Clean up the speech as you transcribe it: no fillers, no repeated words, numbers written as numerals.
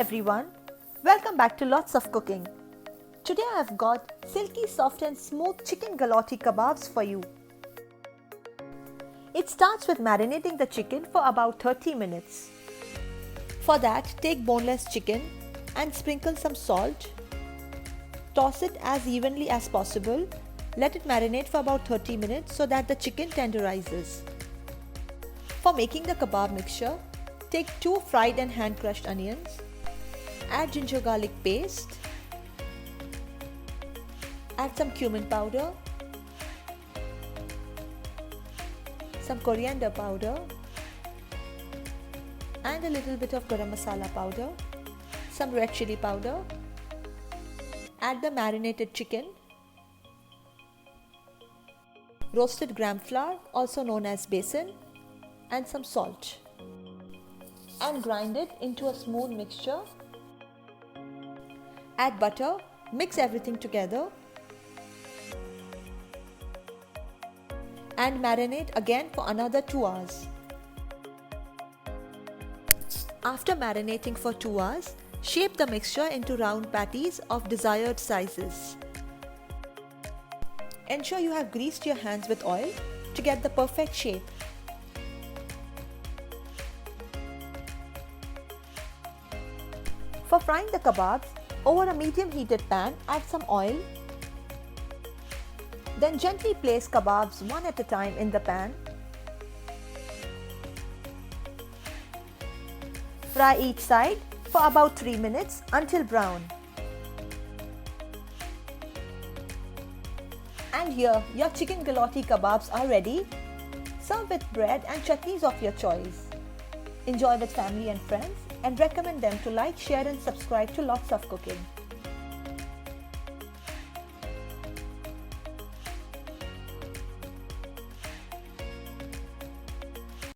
everyone, welcome back to Lots of Cooking. Today I have got silky, soft and smooth chicken Galouti Kebabs for you. It starts with marinating the chicken for about 30 minutes. For that, take boneless chicken and sprinkle some salt. Toss it as evenly as possible. Let it marinate for about 30 minutes so that the chicken tenderizes. For making the kebab mixture, take 2 fried and hand crushed onions. Add ginger garlic paste. Add some cumin powder, some coriander powder, and a little bit of garam masala powder, some red chili powder. Add the marinated chicken, roasted gram flour, also known as besan, and some salt, and grind it into a smooth mixture. Add butter, mix everything together, and marinate again for another 2 hours. After marinating for 2 hours, shape the mixture into round patties of desired sizes. Ensure you have greased your hands with oil to get the perfect shape. For frying the kebabs, over a medium heated pan, add some oil. Then gently place kebabs one at a time in the pan. Fry each side for about 3 minutes until brown. And here, your chicken Galouti Kebabs are ready. Serve with bread and chutneys of your choice. Enjoy with family and friends and recommend them to like, share and subscribe to Lots of Cooking.